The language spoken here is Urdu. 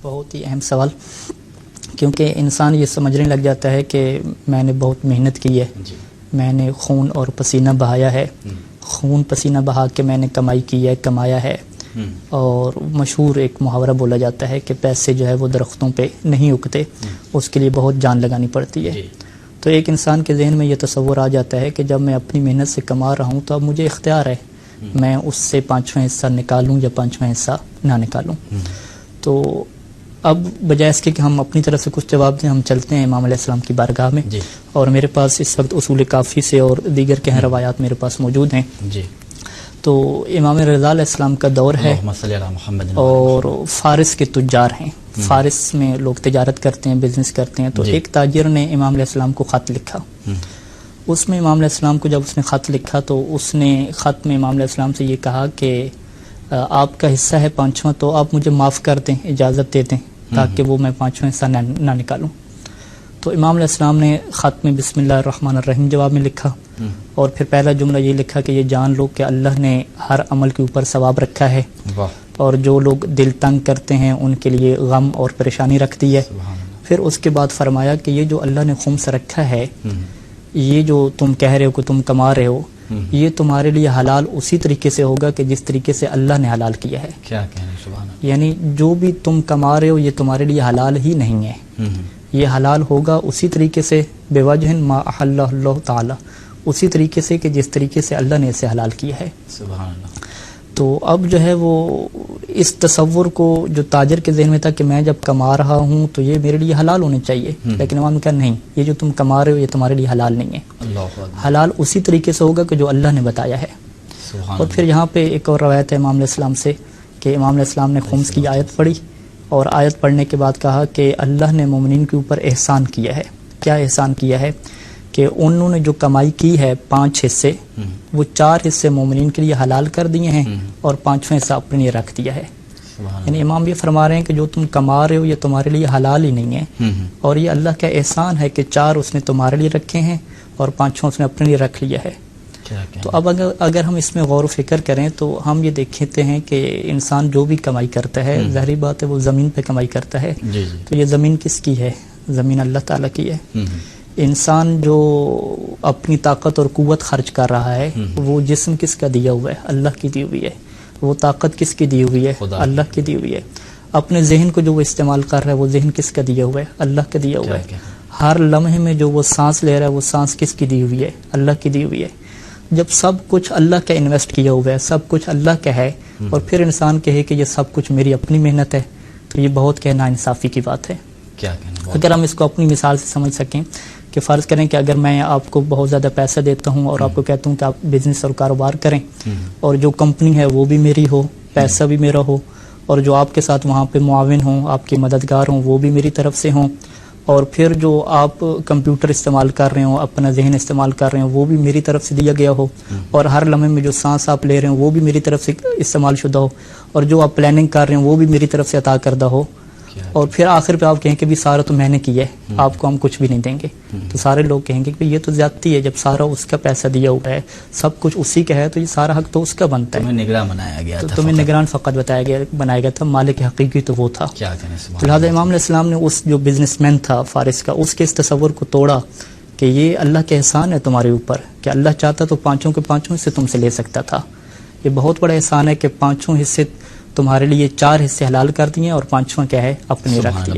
بہت ہی اہم سوال، کیونکہ انسان یہ سمجھنے لگ جاتا ہے کہ میں نے بہت محنت کی ہے، میں نے خون اور پسینہ بہایا ہے، خون پسینہ بہا کے میں نے کمائی کی ہے، کمایا ہے، اور مشہور ایک محاورہ بولا جاتا ہے کہ پیسے جو ہے وہ درختوں پہ نہیں اگتے، اس کے لیے بہت جان لگانی پڑتی ہے۔ تو ایک انسان کے ذہن میں یہ تصور آ جاتا ہے کہ جب میں اپنی محنت سے کما رہا ہوں تو اب مجھے اختیار ہے، میں اس سے 5واں حصہ نکالوں یا 5واں حصہ نہ نکالوں۔ تو اب بجائے اس کے کہ ہم اپنی طرف سے کچھ جواب دیں، ہم چلتے ہیں امام علیہ السلام کی بارگاہ میں، اور میرے پاس اس وقت اصول کافی سے اور دیگر کے روایات میرے پاس موجود ہیں۔ تو امام رضا علیہ السلام کا دور ہے اور فارس کے تجار ہیں، فارس میں لوگ تجارت کرتے ہیں، بزنس کرتے ہیں۔ تو ایک تاجر نے امام علیہ السلام کو خط لکھا، اس میں امام علیہ السلام کو جب اس نے خط لکھا تو اس نے خط میں امام علیہ السلام سے یہ کہا کہ آپ کا حصہ ہے 5واں، تو آپ مجھے معاف کر دیں، اجازت دے دیں تاکہ وہ میں 5واں حصہ نہ نکالوں۔ تو امام علیہ السلام نے خط میں بسم اللہ الرحمن الرحیم جواب میں لکھا، اور پھر پہلا جملہ یہ لکھا کہ یہ جان لو کہ اللہ نے ہر عمل کے اوپر ثواب رکھا ہے، اور جو لوگ دل تنگ کرتے ہیں ان کے لیے غم اور پریشانی رکھ دی ہے۔ پھر اس کے بعد فرمایا کہ یہ جو اللہ نے خمس رکھا ہے، یہ جو تم کہہ رہے ہو کہ تم کما رہے ہو، یہ تمہارے لیے حلال اسی طریقے سے ہوگا کہ جس طریقے سے اللہ نے حلال کیا ہے۔ کیا کہنے سبحان اللہ، یعنی جو بھی تم کما رہے ہو یہ تمہارے لیے حلال ہی نہیں ہے، یہ حلال ہوگا اسی طریقے سے بوجہ ما احلہ اللہ تعالی، اسی طریقے سے کہ جس طریقے سے اللہ نے اسے حلال کیا ہے۔ سبحان اللہ۔ تو اب جو ہے وہ اس تصور کو جو تاجر کے ذہن میں تھا کہ میں جب کما رہا ہوں تو یہ میرے لیے حلال ہونے چاہیے، لیکن امام نے کہا نہیں، یہ جو تم کما رہے ہو یہ تمہارے لیے حلال نہیں ہے، حلال اسی طریقے سے ہوگا کہ جو اللہ نے بتایا ہے۔ اور پھر یہاں پہ ایک اور روایت ہے امام علیہ السلام سے کہ امام علیہ السلام نے خمس کی آیت پڑھی، اور آیت پڑھنے کے بعد کہا کہ اللہ نے مومنین کے اوپر احسان کیا ہے۔ کیا احسان کیا ہے؟ کہ انہوں نے جو کمائی کی ہے 5 حصے، وہ 4 حصے مومنین کے لیے حلال کر دیے ہیں، اور 5واں حصہ اپنے لیے رکھ دیا ہے۔ یعنی امام یہ فرما رہے ہیں کہ جو تم کما رہے ہو یہ تمہارے لیے حلال ہی نہیں ہے، اور یہ اللہ کا احسان ہے کہ 4 اس نے تمہارے لیے رکھے ہیں اور 5واں اس نے اپنے لیے رکھ لیا ہے۔ تو اب اگر ہم اس میں غور و فکر کریں تو ہم یہ دیکھتے ہیں کہ انسان جو بھی کمائی کرتا ہے، ظاہری بات ہے وہ زمین پہ کمائی کرتا ہے، تو یہ زمین کس کی ہے؟ زمین اللہ تعالیٰ کی ہے۔ انسان جو اپنی طاقت اور قوت خرچ کر رہا ہے، وہ جسم کس کا دیا ہوا ہے؟ اللہ کی دی ہوئی ہے۔ وہ طاقت کس کی دی ہوئی ہے؟ اللہ کی دی ہوئی ہے۔ اپنے ذہن کو جو وہ استعمال کر رہا ہے، وہ ذہن کس کا دیا ہوا ہے؟ اللہ کا دیا ہوا ہے۔ ہر لمحے میں جو وہ سانس لے رہا ہے، وہ سانس کس کی دی ہوئی ہے؟ اللہ کی دی ہوئی ہے۔ جب سب کچھ اللہ کا انویسٹ کیا ہوا ہے، سب کچھ اللہ کا ہے، اور پھر انسان کہے کہ یہ سب کچھ میری اپنی محنت ہے، تو یہ بہت کہنا انصافی کی بات ہے۔ اگر ہم اس کو اپنی مثال سے سمجھ سکیں کہ فرض کریں کہ اگر میں آپ کو بہت زیادہ پیسہ دیتا ہوں اور آپ کو کہتا ہوں کہ آپ بزنس اور کاروبار کریں، اور جو کمپنی ہے وہ بھی میری ہو، پیسہ بھی میرا ہو، اور جو آپ کے ساتھ وہاں پہ معاون ہوں، آپ کے مددگار ہوں، وہ بھی میری طرف سے ہوں، اور پھر جو آپ کمپیوٹر استعمال کر رہے ہوں، اپنا ذہن استعمال کر رہے ہوں، وہ بھی میری طرف سے دیا گیا ہو، اور ہر لمحے میں جو سانس آپ لے رہے ہوں وہ بھی میری طرف سے استعمال شدہ ہو، اور جو آپ پلاننگ کر رہے ہیں وہ بھی میری طرف سے عطا کردہ ہو، اور پھر آخر پہ آپ کہیں کہ بھی سارا تو میں نے کیا ہے، آپ کو ہم کچھ بھی نہیں دیں گے، تو سارے لوگ کہیں گے کہ یہ تو زیادتی ہے، جب سارا اس کا پیسہ دیا ہوا ہے، سب کچھ اسی کا ہے، تو یہ سارا حق تو اس کا بنتا ہے، تمہیں نگراں بنایا گیا تھا، تمہیں نگران فقط بنایا گیا تھا، مالک حقیقی تو وہ تھا۔ تو لہٰذا امام علیہ السلام نے اس جو بزنس مین تھا فارس کا، اس کے اس تصور کو توڑا کہ یہ اللہ کا احسان ہے تمہارے اوپر، کہ اللہ چاہتا تو 5 کے 5 حصے تم سے لے سکتا تھا۔ یہ بہت بڑا احسان ہے کہ 5 حصے تمہارے لیے 4 حصے حلال کر دیے، اور 5واں کیا ہے؟ اپنے رکھ دیا۔